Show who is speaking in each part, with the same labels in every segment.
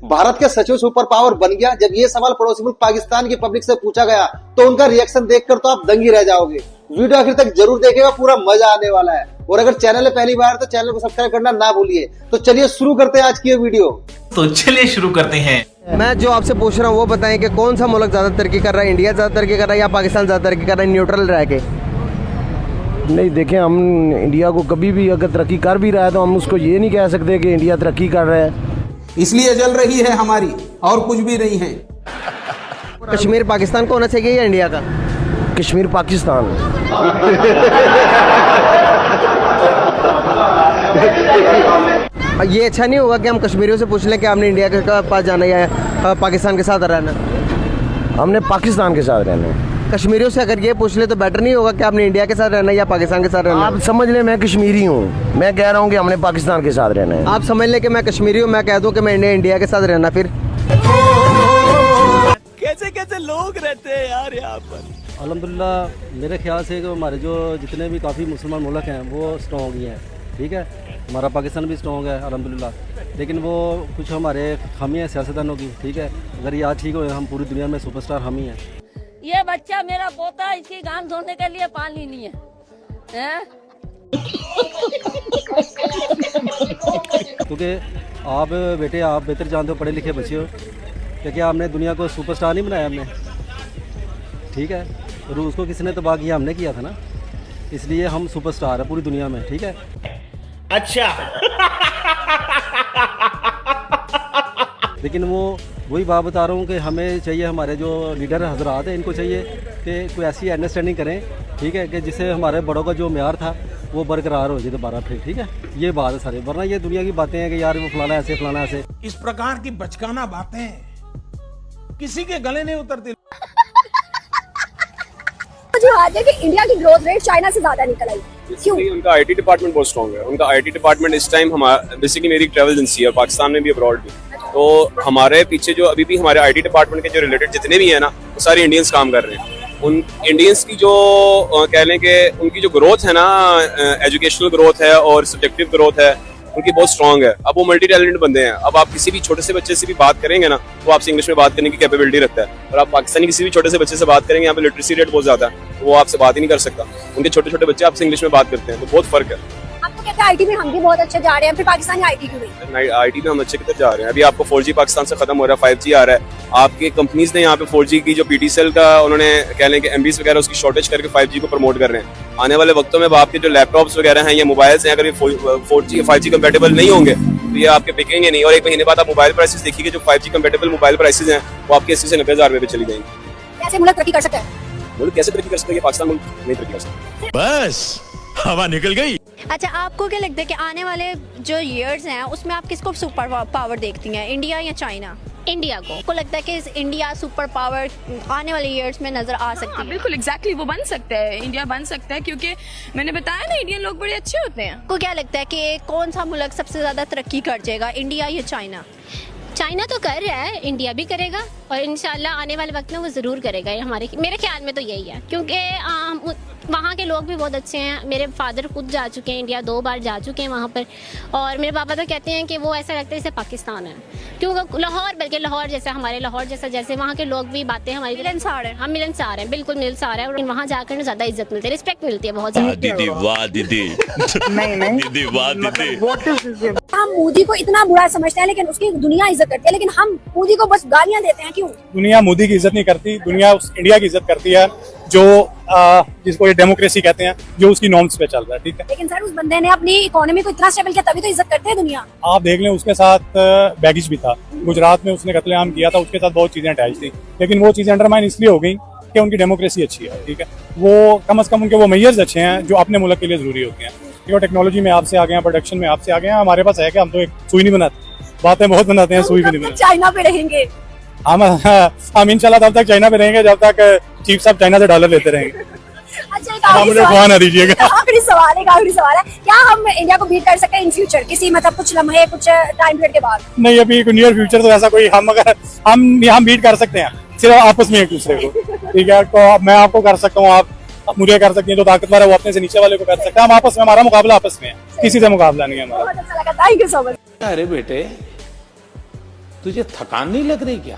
Speaker 1: भारत के सचिव super power बन गया। जब ये सवाल पड़ोसी मुल्क पाकिस्तान की पब्लिक से पूछा गया तो उनका रिएक्शन देखकर तो आप दंग ही रह जाओगे। वीडियो आखिर तक जरूर देखेगा, पूरा मजा आने वाला है। और अगर चैनल है पहली बार तो चैनल को सब्सक्राइब करना ना भूलिए। तो चलिए शुरू करते हैं आज की ये वीडियो।
Speaker 2: तो चलिए शुरू करते हैं।
Speaker 3: मैं जो आपसे पूछ रहा हूँ वो बताएं कि कौन सा मुल्क ज्यादा तरक्की कर रहा है, इंडिया ज्यादा तरक्की कर रहा है या पाकिस्तान ज्यादा तरक्की कर रहा है, न्यूट्रल रह के?
Speaker 4: नहीं, देखें, हम इंडिया को कभी भी अगर तरक्की कर भी रहा है तो हम उसको ये नहीं कह सकते कि इंडिया तरक्की कर रहा है।
Speaker 5: इसलिए जल रही है हमारी, और कुछ भी नहीं है।
Speaker 3: कश्मीर पाकिस्तान को होना चाहिए या इंडिया का?
Speaker 4: कश्मीर पाकिस्तान।
Speaker 3: ये अच्छा नहीं होगा कि हम कश्मीरियों से पूछ लें कि आपने इंडिया के पास जाना या पाकिस्तान के साथ रहना?
Speaker 4: हमने पाकिस्तान के साथ रहना है।
Speaker 3: कश्मीरियों से अगर ये पूछ ले तो बेटर नहीं होगा कि आपने इंडिया के साथ रहना या पाकिस्तान के साथ रहना?
Speaker 4: आप समझ लें मैं कश्मीरी हूँ, मैं कह रहा हूँ कि हमने पाकिस्तान के साथ रहना है।
Speaker 3: आप समझ लें कि मैं कश्मीरी हूँ, मैं कह दूँ कि मैं इंडिया के साथ रहना। फिर
Speaker 6: कैसे कैसे लोग रहते हैं यार यहाँ पर।
Speaker 7: अल्हम्दुलिल्लाह मेरे ख्याल से हमारे जो जितने भी काफ़ी मुसलमान मुल्क हैं वो स्ट्रॉन्ग ही हैं, ठीक है। हमारा पाकिस्तान भी स्ट्रॉन्ग है अल्हम्दुलिल्लाह, लेकिन वो कुछ हमारे खामियाँ हैं सियासतदानों की, ठीक है। अगर ये आज ठीक हो, हम पूरी दुनिया में सुपरस्टार हम ही हैं।
Speaker 8: ये बच्चा मेरा पोता है, इसकी गान धोने के लिए पानी नहीं है, हैं?
Speaker 7: क्योंकि आप बेटे आप बेहतर जानते हो, पढ़े लिखे बच्चे हो, कि क्या हमने दुनिया को सुपरस्टार नहीं बनाया हमने, ठीक है। रूस को किसने तबाह किया? हमने किया था ना, इसलिए हम सुपरस्टार है पूरी दुनिया में, ठीक है।
Speaker 6: अच्छा
Speaker 7: लेकिन वही बात बता रहा हूँ कि हमें चाहिए, हमारे जो लीडर हजरात हैं इनको चाहिए कि कोई ऐसी अंडरस्टैंडिंग करें, ठीक है, कि जिससे हमारे बड़ों का जो म्यार था वो बरकरार हो जाए दोबारा फिर, ठीक है। ये बात है सारी, वरना ये दुनिया की बातें हैं कि यार वो फलाना ऐसे फलाना ऐसे।
Speaker 6: इस प्रकार की बचकाना बातें किसी के गले नहीं उतरती।
Speaker 9: मुझे याद है कि इंडिया की ग्रोथ रेट चाइना से ज्यादा निकल आई। क्यों?
Speaker 10: उनका आईटी डिपार्टमेंट बहुत स्ट्रॉन्ग है। उनका आईटी डिपार्टमेंट इस टाइम हमारा बेसिकली मेरी ट्रैवल एजेंसी है, पाकिस्तान में भी अब्रॉड भी, तो हमारे पीछे जो अभी भी हमारे आईटी डिपार्टमेंट के जो रिलेटेड जितने भी है ना, वो सारे इंडियंस काम कर रहे हैं। उन इंडियंस की जो कह लें कि उनकी जो ग्रोथ है ना, एजुकेशनल ग्रोथ है और सब्जेक्टिव ग्रोथ है, उनकी बहुत स्ट्रॉन्ग है। अब वो मल्टी टैलेंटेड बंदे हैं। अब आप किसी भी छोटे से बच्चे से भी बात करेंगे ना, वो आपसे इंग्लिश में बात करने की कैपेबिलिटी रखता है। और आप पाकिस्तानी किसी भी छोटे से बच्चे से बात करेंगे, यहाँ पे लिटरेसी रेट बहुत ज्यादा है, तो वो आपसे बात ही नहीं कर सकता। उनके छोटे छोटे बच्चे आपसे इंग्लिश में बात करते हैं, तो बहुत फर्क है।
Speaker 9: आपको कहते हैं आईटी में हम भी बहुत अच्छे जा रहे हैं, फिर पाकिस्तानी आईटी क्यों नहीं?
Speaker 10: आईटी में हम अच्छे किधर जा रहे हैं। अभी आपको 4G पाकिस्तान से खत्म हो रहा है, 5G आ रहा है। आपके कंपनीज ने यहाँ पे 4G की जो PTCL का उन्होंने कह लें कि MBs वगैरह उसकी शॉर्टेज करके 5G को प्रमोट कर रहे हैं। आने वाले वक्तों में आपके जो लैपटॉप्स वगैरह हैं या मोबाइल्स हैं, अगर ये 4G 5G कंपेटेबल नहीं होंगे तो ये आपके बिकेंगे नहीं। और एक महीने बाद आप मोबाइल प्राइसेस देखिए, जो 5G कंपेटेबल मोबाइल प्राइसेस हैं वो आपके 80 से 90,000 रुपए पे चली जाएंगी।
Speaker 9: कैसे मुल्क तरक्की कर सकते हैं?
Speaker 10: मुल्क कैसे तरक्की कर सकते हैं? पाकिस्तान मुल्क नहीं तरक्की कर सकता।
Speaker 2: बस हवा निकल गई।
Speaker 11: अच्छा, आपको क्या लगता है कि आने वाले जो ईयर्स हैं उसमें आप किसको सुपर पावर देखती हैं, इंडिया या चाइना? इंडिया को लगता है कि इंडिया सुपर पावर आने वाले ईयर्स में नजर आ सकती है?
Speaker 12: बिल्कुल एग्जैक्टली, वो बन सकता है, इंडिया बन सकता है, क्योंकि मैंने बताया ना इंडियन लोग बड़े अच्छे होते हैं।
Speaker 11: आपको क्या लगता है कि कौन सा मुल्क सबसे ज्यादा तरक्की कर जाएगा, इंडिया या चाइना?
Speaker 8: चाइना तो कर रहा है, इंडिया भी करेगा और इंशाल्लाह आने वाले वक्त में वो जरूर करेगा। ये मेरे ख्याल में तो यही है, क्योंकि वहाँ के लोग भी बहुत अच्छे हैं। मेरे फादर खुद जा चुके हैं इंडिया, 2 बार जा चुके हैं वहाँ पर, और मेरे पापा तो कहते हैं कि वो ऐसा लगता है जैसे पाकिस्तान है, क्योंकि लाहौर, बल्कि लाहौर जैसा, हमारे लाहौर जैसा, जैसे वहाँ के लोग भी बातें हमारी मिलनसार हैं। हम मिलनसार हैं, बिल्कुल मिलनसार है। और वहाँ जाकर ना ज़्यादा इज्जत मिलती है, रिस्पेक्ट मिलती है बहुत ज़्यादा।
Speaker 2: दीदी वाह दीदी, दीदी वाह दीदी।
Speaker 9: हम मोदी को इतना बुरा समझते हैं लेकिन उसकी दुनिया इज्जत करती है, लेकिन हम मोदी को बस गालियां देते हैं। क्यों?
Speaker 13: दुनिया मोदी की इज्जत नहीं करती, दुनिया इंडिया की इज्जत करती है, जो जिसको ये डेमोक्रेसी कहते हैं, जो उसकी नॉर्म्स पे चल रहा है, ठीक है।
Speaker 9: लेकिन सर उस बंदे ने अपनी इकोनॉमी को इतना स्टेबल किया, तभी तो इज्जत करते हैं दुनिया।
Speaker 13: आप देख लें, उसके साथ बैगिश भी था, गुजरात में उसने कत्लेआम किया था, उसके साथ बहुत चीजें अटैच थी, लेकिन वो चीजें अंडरमाइन इसलिए हो गई कि उनकी डेमोक्रेसी अच्छी है, ठीक है। वो कम से कम उनके वो मेजर्स अच्छे हैं जो अपने मुल्क के लिए जरूरी होते हैं। वो टेक्नोलॉजी में आपसे आ गए हैं, प्रोडक्शन में आपसे आ गए हैं। हमारे पास है कि हम तो एक सुई नहीं बनाते, बातें बहुत बनाते हैं, सुई भी नहीं बनाते।
Speaker 9: चाइना पे रहेंगे
Speaker 13: हम इंशाल्लाह तब तक चाइना पे रहेंगे जब तक चीफ साहब चाइना से डॉलर लेते रहेंगे।
Speaker 9: अच्छा, एक आखिरी सवाल है, क्या हम इंडिया को बीट कर सकते हैं इन फ्यूचर, किसी मतलब कुछ लम्हे, कुछ टाइम पीरियड के बाद?
Speaker 13: नहीं, अभी नियर फ्यूचर तो ऐसा कोई हम बीट कर सकते हैं सिर्फ आपस में एक दूसरे को, ठीक है। तो मैं आपको कर सकता हूँ, आप मुझे कर सकती हैं, जो ताकतवर है वो अपने से नीचे वाले को कर सकता है। हम आपस में, हमारा मुकाबला आपस में है, किसी से मुकाबला नहीं है हमारा।
Speaker 9: बहुत अच्छा लगा, थैंक यू सो मच।
Speaker 5: अरे बेटे
Speaker 6: तुझे थकान नहीं लग रही क्या?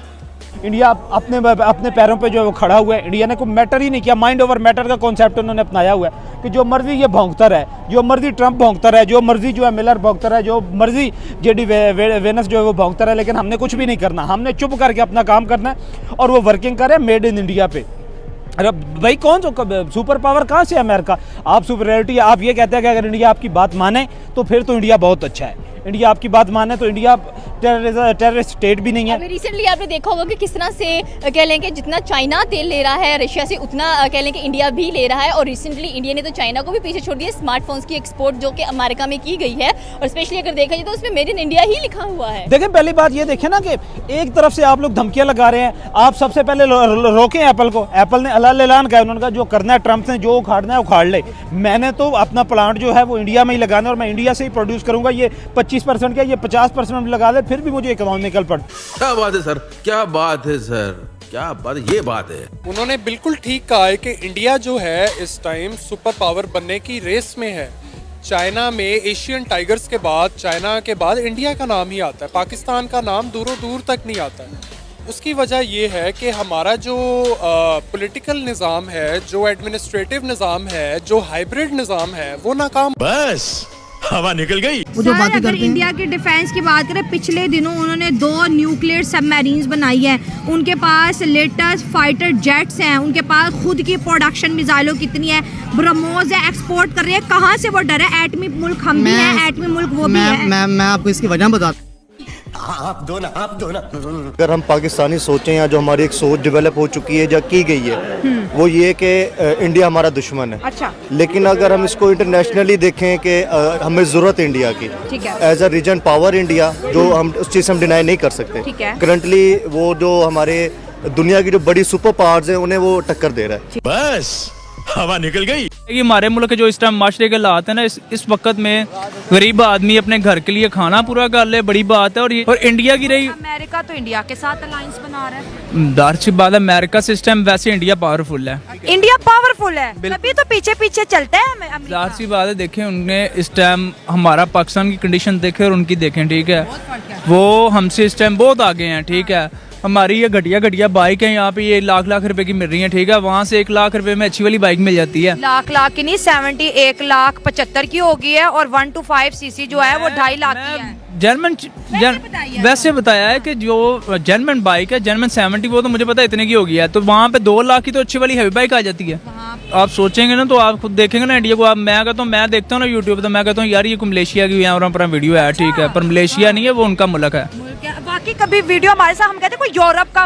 Speaker 14: इंडिया अपने पैरों पे जो है वो खड़ा हुआ है। इंडिया ने कोई मैटर ही नहीं किया, माइंड ओवर मैटर का कॉन्सेप्ट उन्होंने अपनाया हुआ है कि जो मर्जी ये भौंकता है, जो मर्जी ट्रंप भौंकता है, जो मर्जी जो है मिलर भौंकता है, जो मर्जी जेडी वेनस जो है वो भौंकता है, लेकिन हमने कुछ भी नहीं करना। हमने चुप करके अपना काम करना है और वो वर्किंग करे मेड इन इंडिया पे। अरे भाई कौन सुपर पावर कहाँ से है अमेरिका? आप सुपरियरिटी, आप ये कहते हैं कि अगर इंडिया आपकी बात माने तो फिर तो इंडिया बहुत अच्छा है। इंडिया आपकी बात माने तो इंडिया टेररिस्ट स्टेट भी नहीं है।
Speaker 11: अभी रिसेंटली आपने देखा होगा कि किस तरह से कह लें कि जितना चाइना तेल ले रहा है रशिया से, उतना कह लें कि इंडिया भी ले रहा है। और रिसेंटली इंडिया ने तो चाइना को भी पीछे छोड़ दिया। स्मार्टफोन्स की एक्सपोर्ट जो कि अमेरिका में की गई है, और स्पेशली अगर देखा जाए तो उसमें मेड इन इंडिया ही लिखा हुआ है।
Speaker 14: देखें, पहली बात ये देखें ना कि एक तरफ से आप लोग धमकियां लगा रहे हैं। आप सबसे पहले रोकें एप्पल को। एप्पल ने ऐलान किया उन्होंने कहा जो करना है ट्रंप ने, जो उखाड़ना है उखाड़ ले। मैंने तो अपना प्लांट जो है वो इंडिया में ही लगाना है और मैं इंडिया से ही प्रोड्यूस करूंगा। ये 25% का, ये 50% लगा दे, फिर भी मुझे इकोनॉमिकल पर।
Speaker 2: क्या बात है सर, क्या बात है सर, क्या बात, ये बात है।
Speaker 15: उन्होंने बिल्कुल ठीक कहा है कि इंडिया जो है इस टाइम सुपर पावर बनने की रेस में है। चाइना में एशियन टाइगर्स के बाद, चाइना के बाद इंडिया का नाम ही आता है, पाकिस्तान का नाम दूरों दूर तक नहीं आता है। उसकी वजह ये है कि हमारा जो पॉलिटिकल निज़ाम है, जो एडमिनिस्ट्रेटिव निज़ाम है, जो हाइब्रिड निज़ाम है, वो नाकाम।
Speaker 2: बस हवा निकल गई।
Speaker 9: अगर इंडिया के डिफेंस की बात करें, पिछले दिनों उन्होंने 2 न्यूक्लियर सबमरीन्स बनाई है। उनके पास लेटेस्ट फाइटर जेट्स हैं, उनके पास खुद की प्रोडक्शन मिसाइलों कितनी है, ब्रह्मोस है, एक्सपोर्ट कर रहे हैं। कहाँ से वो डर है? एटमी मुल्क हम भी हैं, एटमी मुल्क वो भी है।
Speaker 3: मैं आपको इसकी वजह बताता हूँ। आप दो ना।
Speaker 4: अगर हम पाकिस्तानी सोचें या जो हमारी एक सोच डेवलप हो चुकी है या की गई है, वो ये कि इंडिया हमारा दुश्मन है।
Speaker 9: अच्छा।
Speaker 4: लेकिन अगर हम इसको इंटरनेशनली देखें कि हमें ज़रूरत है इंडिया की, as a region power India, जो हम उस चीज़ से हम डिनाई नहीं कर सकते। करंटली वो जो हमारे दुनिया की जो बड़ी सुपर पावर्स हैं उन्हें वो टक्कर दे रहा है।
Speaker 2: बस हवा निकल गई।
Speaker 16: हमारे मुल्क के जो इस टाइम माशरे के हालात है ना, इस वक्त में गरीब आदमी अपने घर के लिए खाना पूरा कर ले, बड़ी बात है। और इंडिया की रही,
Speaker 9: अमेरिका तो इंडिया के साथ अलायंस बना रहा है।
Speaker 16: दार सी बात है, अमेरिका सिस्टम वैसे इंडिया पावरफुल है।
Speaker 9: इंडिया पावरफुल है, तभी तो पीछे पीछे चलता है।
Speaker 16: दार सी बात है, देखें उनने इस टाइम हमारा पाकिस्तान की कंडीशन देखे और उनकी देखें, ठीक है, वो हमसे इस टाइम बहुत आगे हैं, ठीक है। हमारी ये घटिया बाइक है यहाँ पे, ये लाख रुपए की मिल रही है, ठीक है। वहाँ से 1 लाख रुपए में अच्छी वाली बाइक मिल जाती है।
Speaker 9: लाख की नहीं, 1,75,00,000 की होगी है। और 125 cc जो है वो 2.5 लाख की है।
Speaker 16: जर्मन वैसे बताया है कि जो जर्मन बाइक है, जर्मन 70, वो तो मुझे पता है इतने की होगी है। तो वहाँ पे 2 लाख की तो अच्छी वाली हैवी बाइक आ जाती है। आप सोचेंगे ना तो आप खुद देखेंगे ना इंडिया को। आप मैं कहता हूँ, मैं देखता हूँ ना यूट्यूब, तो मैं कहता हूँ यार ये कोई मलेशिया की यहाँ पर वीडियो है, ठीक है, पर मलेशिया नहीं है, वो उनका मुल्क है।
Speaker 9: बाकी कभी वीडियो हमारे साथ हम कहते हैं कोई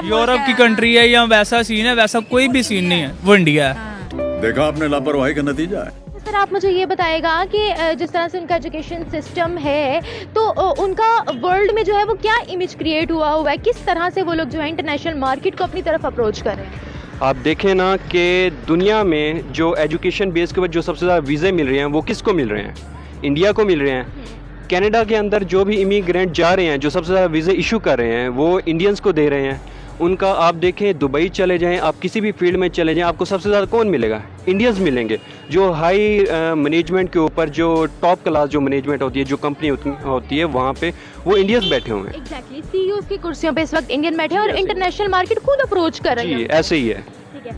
Speaker 9: यूरोप
Speaker 16: की कंट्री है या वैसा सीन है, वैसा कोई भी सीन नहीं है, वो इंडिया है।
Speaker 2: देखा आपने लापरवाही का नतीजा है।
Speaker 8: सर आप मुझे ये बताएगा कि जिस तरह से उनका एजुकेशन सिस्टम है, तो उनका वर्ल्ड में जो है वो क्या इमेज क्रिएट हुआ है, किस तरह से वो लोग जो है इंटरनेशनल मार्केट को अपनी तरफ अप्रोच कर रहे हैं?
Speaker 17: आप देखें ना कि दुनिया में जो एजुकेशन बेस के ऊपर जो सबसे ज़्यादा वीज़े मिल रहे हैं वो किसको मिल रहे हैं? इंडिया को मिल रहे हैं। कनाडा के अंदर जो भी इमिग्रेंट जा रहे हैं, जो सबसे ज़्यादा वीज़े इशू कर रहे हैं, वो इंडियंस को दे रहे हैं। उनका आप देखें, दुबई चले जाएं, आप किसी भी फील्ड में चले जाएं, आपको सबसे ज़्यादा कौन मिलेगा? इंडियंस मिलेंगे। जो हाई मैनेजमेंट के ऊपर, जो टॉप क्लास जो मैनेजमेंट होती है, जो कंपनी होती है, वहाँ पे वो इंडियंस बैठे हुए हैं।
Speaker 8: एग्जैक्टली, सीईओ की कुर्सियों पे इस वक्त इंडियन बैठे हैं और इंटरनेशनल मार्केट खुद अप्रोच कर रहे हैं।
Speaker 17: जी, ऐसे ही है।
Speaker 8: ठीक है।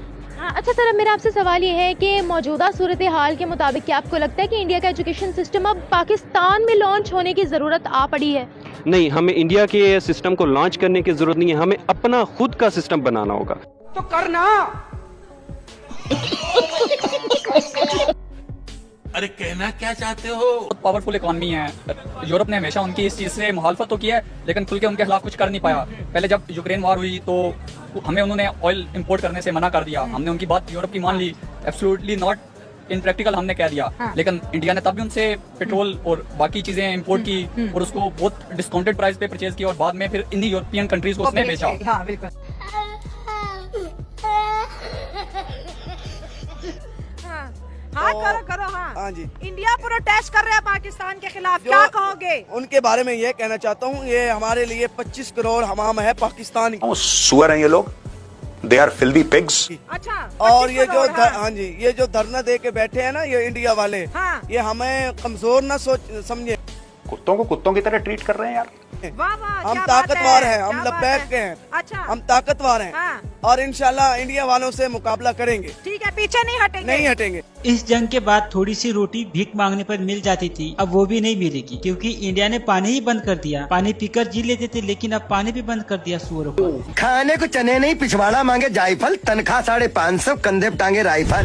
Speaker 8: अच्छा सर, अब मेरा आपसे सवाल ये है कि मौजूदा सूरत हाल के मुताबिक क्या आपको लगता है कि इंडिया का एजुकेशन सिस्टम अब पाकिस्तान में लॉन्च होने की ज़रूरत आ पड़ी है?
Speaker 17: नहीं, हमें इंडिया के सिस्टम को लॉन्च करने की ज़रूरत नहीं है, हमें अपना खुद का सिस्टम बनाना होगा।
Speaker 5: तो करना।
Speaker 6: अरे कहना क्या चाहते हो?
Speaker 7: पावरफुल इकॉनमी है। यूरोप ने हमेशा उनकी इस चीज़ से मुखालफत तो की है, लेकिन खुल के उनके खिलाफ कुछ कर नहीं पाया। पहले जब यूक्रेन वार हुई तो हमें उन्होंने ऑयल इंपोर्ट करने से मना कर दिया। हमने उनकी बात यूरोप की मान ली, एब्सोल्युटली नॉट इन प्रैक्टिकल हमने कह दिया। लेकिन इंडिया ने तब भी उनसे पेट्रोल और बाकी चीजें इंपोर्ट की और उसको बहुत डिस्काउंटेड प्राइस पे परचेज किया और बाद में फिर इन्हीं यूरोपियन कंट्रीज को उसने बेचा।
Speaker 9: हाँ, बिल्कुल। हाँ, करो हाँ जी। इंडिया प्रोटेस्ट कर रहा है पाकिस्तान के खिलाफ, क्या कहोगे?
Speaker 3: उनके बारे में ये कहना चाहता हूँ, ये हमारे लिए 25 करोड़ हमाम है पाकिस्तान की।
Speaker 18: सुअर हैं ये लोग, दे आर फिल्दी पिग्स।
Speaker 9: अच्छा।
Speaker 3: और ये जो हाँ जी, ये जो धरना दे के बैठे हैं ना ये इंडिया वाले, ये हमें कमजोर ना समझे।
Speaker 18: कुत्तों को कुत्तों की तरह ट्रीट कर रहे हैं यार।
Speaker 9: वाह वाह,
Speaker 19: हम
Speaker 9: क्या बात
Speaker 19: ताकतवर
Speaker 9: है,
Speaker 19: हैं, हम
Speaker 9: क्या बात
Speaker 19: लबैक
Speaker 9: है।
Speaker 19: के हैं,
Speaker 9: अच्छा,
Speaker 19: हम ताकतवर हैं
Speaker 9: हाँ।
Speaker 19: और इंशाल्लाह इंडिया वालों से मुकाबला करेंगे।
Speaker 9: ठीक है, पीछे नहीं हटेंगे।
Speaker 19: नहीं हटेंगे।
Speaker 20: इस जंग के बाद थोड़ी सी रोटी भीख मांगने पर मिल जाती थी, अब वो भी नहीं मिलेगी क्योंकि इंडिया ने पानी ही बंद कर दिया। पानी पीकर जी लेते थे लेकिन अब पानी भी बंद कर दिया सुअरों को।
Speaker 3: खाने को चने नहीं पिछवाड़ा मांगे जायफल, तनख्वाह 550, कंधे पे टांगे राइफल।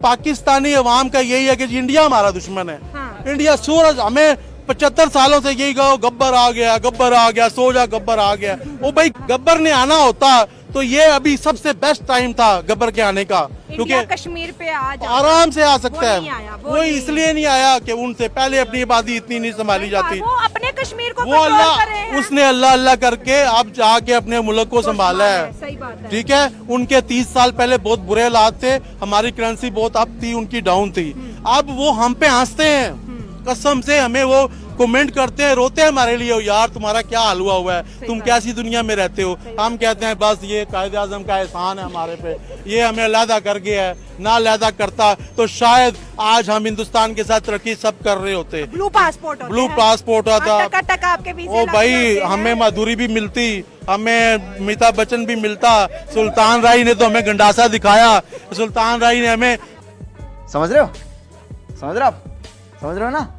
Speaker 21: पाकिस्तानी अवाम का यही है कि इंडिया हमारा दुश्मन है। इंडिया सूरज हमें 75 सालों से यही कहो गब्बर आ गया, गब्बर आ गया, सो जा गब्बर आ गया। वो भाई गब्बर ने आना होता तो ये अभी सबसे बेस्ट टाइम था गब्बर के आने का, क्योंकि
Speaker 9: कश्मीर पे
Speaker 21: आराम से आ सकता है। वो
Speaker 9: नहीं
Speaker 21: इसलिए नहीं आया कि उनसे पहले अपनी आबादी इतनी नहीं संभाली जाती।
Speaker 9: वो अपने कश्मीर को
Speaker 21: वो अल्लाह, उसने अल्लाह अल्लाह करके अब जाके अपने मुल्क को संभाला है।
Speaker 9: सही बात है।
Speaker 21: ठीक है, उनके 30 साल पहले बहुत बुरे हालात थे, हमारी करेंसी बहुत अप थी, उनकी डाउन थी। अब वो हम पे हंसते हैं, कसम से हमें वो कमेंट करते हैं, रोते हैं हमारे लिए, यार तुम्हारा क्या हाल हुआ है, तुम कैसी दुनिया में रहते हो। हम कहते हैं बस ये कायदे आज़म का एहसान है हमारे पे, ये हमें अलहदा कर गया है, ना अलहदा करता तो शायद आज हम हिंदुस्तान के साथ तरक्की सब कर रहे होते।
Speaker 9: ब्लू पासपोर्ट
Speaker 21: होता
Speaker 9: टका आपके वीज़े
Speaker 21: ओ भाई, हमें माधुरी भी मिलती, हमें अमिताभ बच्चन भी मिलता। सुल्तान राय ने तो हमें गंडासा दिखाया, सुल्तान राय ने हमें,
Speaker 3: समझ रहे हो, समझ रहे हो आप, समझ रहे हो ना।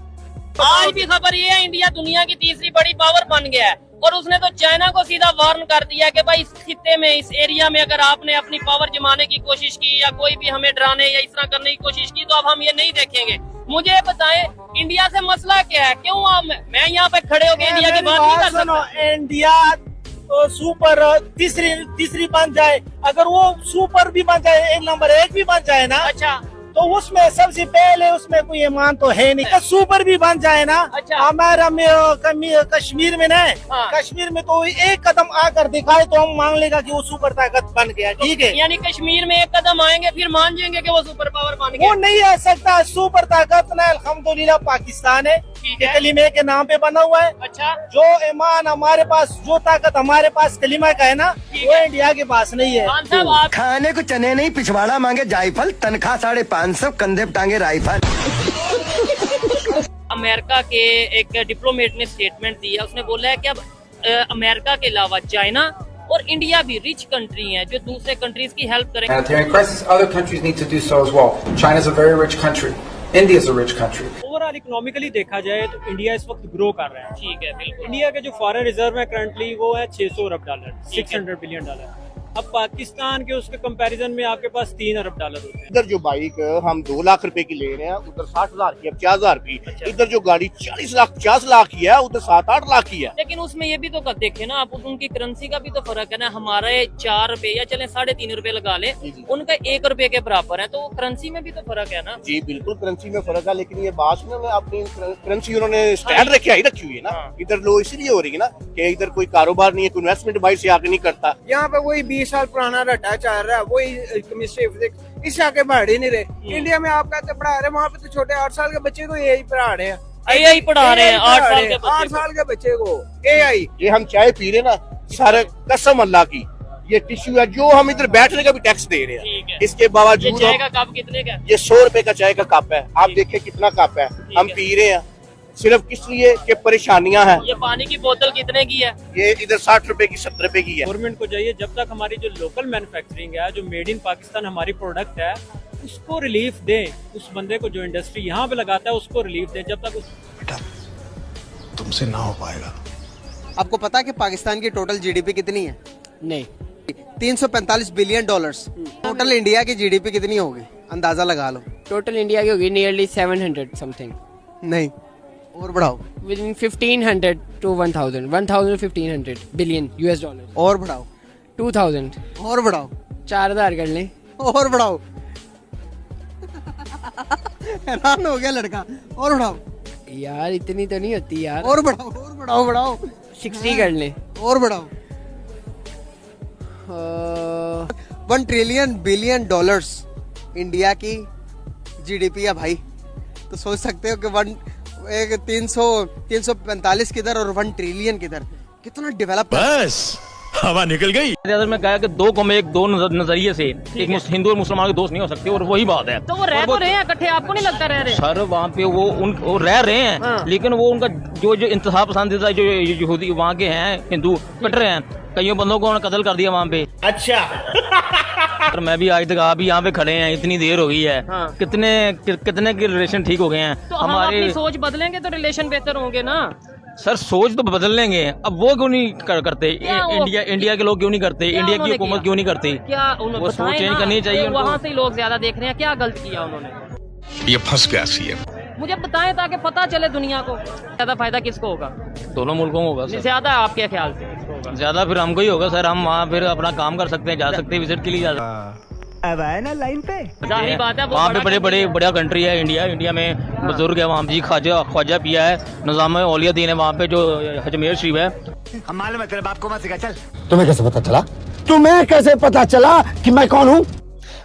Speaker 22: आज भी खबर ये है, इंडिया दुनिया की तीसरी बड़ी पावर बन गया है और उसने तो चाइना को सीधा वार्न कर दिया कि भाई इस खित्ते में, इस एरिया में अगर आपने अपनी पावर जमाने की कोशिश की या कोई भी हमें डराने या इस तरह करने की कोशिश की तो अब हम ये नहीं देखेंगे। मुझे बताएं इंडिया से मसला क्या है, क्यों आप, मैं यहाँ पे खड़े होकर इंडिया की बात नहीं कर सकता।
Speaker 23: इंडिया तो सुपर तीसरी बन जाए, अगर वो सुपर भी बन जाए, नंबर 1 भी बन जाए ना,
Speaker 22: अच्छा,
Speaker 23: तो उसमें सबसे पहले उसमें कोई ईमान तो है नहीं। तो सुपर भी बन जाए ना,
Speaker 22: अच्छा,
Speaker 23: हमारा कश्मीर में नहीं, कश्मीर में तो एक कदम आकर दिखाए तो हम मान लेगा कि वो सुपर ताकत बन गया। ठीक है,
Speaker 22: यानी कश्मीर में एक कदम आएंगे फिर मान जाएंगे कि वो सुपर पावर बन गया।
Speaker 23: वो नहीं आ सकता सुपर ताकत ना, अल्हम्दुलिल्लाह पाकिस्तान है, कलीमे के नाम पे बना हुआ है।
Speaker 22: अच्छा,
Speaker 23: जो ईमान हमारे पास, जो ताकत हमारे पास कलीमा का है ना, वो इंडिया के पास नहीं है।
Speaker 3: खाने को चने नहीं पिछवाड़ा मांगे जायफल, तनख्वाह 550, कंधे पे टांगे राइफल।
Speaker 22: अमेरिका के एक डिप्लोमेट ने स्टेटमेंट दिया, उसने बोला है कि अब अमेरिका के अलावा चाइना और इंडिया भी रिच कंट्री हैं जो दूसरे कंट्रीज की हेल्प करेंगे।
Speaker 24: Humanitarian crisis, other countries need to do so as well. China is a very rich country. India is a rich country.
Speaker 25: Overall economically देखा जाए तो इंडिया इस वक्त ग्रो कर रहा है।
Speaker 22: ठीक है, बिल्कुल।
Speaker 25: इंडिया के जो फॉरेन रिजर्व है करंटली वो है $600 अरब, $600 बिलियन। अब पाकिस्तान के उसके कंपैरिजन में आपके पास $3 अरब होते हैं।
Speaker 26: इधर जो बाइक हम 2 लाख रुपए की ले रहे हैं, उधर 60,000 की है, 50,000 की।
Speaker 22: अच्छा।
Speaker 26: इधर जो गाड़ी 40 लाख 50 लाख की है, उधर 7-8 लाख की है।
Speaker 22: लेकिन उसमें ये भी तो देखे ना आप, उनकी करेंसी का भी तो फर्क है ना। हमारे 4 रुपए या चले 3.5 रुपए लगा ले, उनका 1 रुपए के बराबर है, तो करेंसी में भी तो फर्क है ना।
Speaker 26: जी बिल्कुल, करेंसी में फर्क है, लेकिन ये बात में अपनी करेंसी उन्होंने स्टैंड रखी हुई है ना। इधर लोग इसलिए हो रही है ना कि इधर कोई कारोबार नहीं है, कोई इन्वेस्टमेंट बाहर से आके नहीं करता।
Speaker 27: यहाँ पे वही 20 साल पुराना रटा चल रहा है, वही केमिस्ट्री फिजिक्स, इस आगे बढ़ ही नहीं रहे। इंडिया में आप कहते पढ़ा रहे, वहाँ पे तो छोटे 8 साल के बच्चे को यही पढ़ा रहे हैं,
Speaker 22: AI पढ़ा रहे हैं 8
Speaker 27: साल के बच्चे को AI।
Speaker 26: ये हम चाय पी रहे ना, सारे कसम अल्लाह की, ये टिश्यू है जो हम इधर बैठने का भी टैक्स दे रहे हैं। इसके बावजूद
Speaker 22: चाय का कप कितने का?
Speaker 26: ये 100 रुपए का चाय का कप है, आप देखिए कितना कप है, हम पी रहे हैं सिर्फ किस लिए कि परेशानियां हैं।
Speaker 22: ये पानी की बोतल कितने की है?
Speaker 26: ये इधर 60 रुपए की, 70 रुपए की है।
Speaker 25: गवर्नमेंट को चाहिए जब तक हमारी जो लोकल मैन्युफैक्चरिंग है, जो मेड इन पाकिस्तान हमारी प्रोडक्ट है, उसको रिलीफ दें। उस बंदे को जो इंडस्ट्री यहाँ पे लगाता है उसको रिलीफ दें। जब तक
Speaker 6: बेटा तुमसे ना हो पाएगा।
Speaker 3: आपको पता है कि पाकिस्तान की टोटल जीडीपी कितनी है?
Speaker 25: नहीं,
Speaker 3: $345 बिलियन। टोटल इंडिया की जीडीपी कितनी होगी? अंदाजा लगा लो।
Speaker 28: टोटल इंडिया की होगी नियरली 700 समथिंग।
Speaker 3: नहीं, और बढ़ाओ।
Speaker 28: Within 1500 to 1000 1500 billion $।
Speaker 3: और बढ़ाओ।
Speaker 28: 2000।
Speaker 3: और बढ़ाओ।
Speaker 28: 4000 कर लें।
Speaker 3: और बढ़ाओ। हैरान हो गया लड़का। और बढ़ाओ।
Speaker 28: यार इतनी तो नहीं होती यार।
Speaker 3: और बढ़ाओ, और बढ़ाओ, बढ़ाओ।
Speaker 28: 60 कर लें।
Speaker 3: और बढ़ाओ। $1 ट्रिलियन बिलियन इंडिया की जीडीपी है भाई। तो सोच सकते हो कि 345 किधर और 1 ट्रिलियन किधर, कितना डेवलप।
Speaker 6: बस हवा निकल गई।
Speaker 25: में कहा कि दो कौमें एक दो नजरिए से एक हिंदू और मुसलमान के दोस्त नहीं हो सकते, और वही बात है।
Speaker 22: तो वो रह तो रहे हैं इकट्ठे, आपको नहीं लगता रह रहे?
Speaker 25: सर वहाँ पे वो रह रहे हैं, लेकिन वो उनका जो इंतहा पसंदीदा जो यहूदी वहाँ के हैं हिंदू कट रहे हैं, कईयों बंदों को कत्ल कर दिया वहाँ पे। अच्छा। मैं भी आज तक आप भी यहाँ पे खड़े हैं, इतनी देर हो गई है, कितने के रिलेशन ठीक हो गए हैं।
Speaker 22: तो हम अपनी सोच बदलेंगे तो रिलेशन बेहतर होंगे ना।
Speaker 25: सर सोच तो बदल लेंगे, अब वो क्यों नहीं करते? इंडिया के लोग क्यों नहीं करते? इंडिया की हुकूमत क्यों नहीं करती?
Speaker 22: क्या
Speaker 25: वो सोच चेंज करनी चाहिए।
Speaker 22: वहाँ से लोग ज्यादा देख रहे हैं, क्या गलत किया उन्होंने?
Speaker 6: ये फंस गया सीएम।
Speaker 22: मुझे बताएं ताकि पता चले दुनिया को ज्यादा फायदा किसको होगा।
Speaker 25: दोनों मुल्कों को होगा।
Speaker 22: ज्यादा आपके ख्याल से?
Speaker 25: ज्यादा फिर हमको ही होगा सर, हम वहाँ फिर अपना काम कर सकते हैं, जा सकते हैं विजिट के लिए जा सकते हैं।
Speaker 23: अब आए ना लाइन पे,
Speaker 22: जाहिर बात है
Speaker 25: वहाँ पे बड़ा कंट्री है इंडिया में बुजुर्ग है वहाँ जी, ख्वाजा पिया है, निज़ाम औलिया दीन है वहाँ पे जो अजमेर शरीफ है।
Speaker 23: हम मालूम है तेरे बाप को मत सिखा। चल
Speaker 3: तुम्हें कैसे पता चला? तुम्हें कैसे पता चला कि मैं कौन हूँ?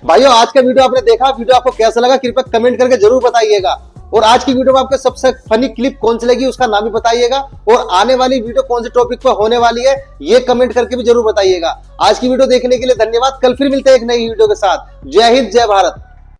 Speaker 3: भाइयों आज का वीडियो आपने देखा, वीडियो आपको कैसा लगा कृपया कमेंट करके जरूर बताइएगा। और आज की वीडियो में आपको सबसे फनी क्लिप कौन सी लगी उसका नाम भी बताइएगा, और आने वाली वीडियो कौन से टॉपिक पर होने वाली है ये कमेंट करके भी जरूर बताइएगा। आज की वीडियो देखने के लिए धन्यवाद। कल फिर मिलते हैं एक नई वीडियो के साथ। जय हिंद, जय भारत।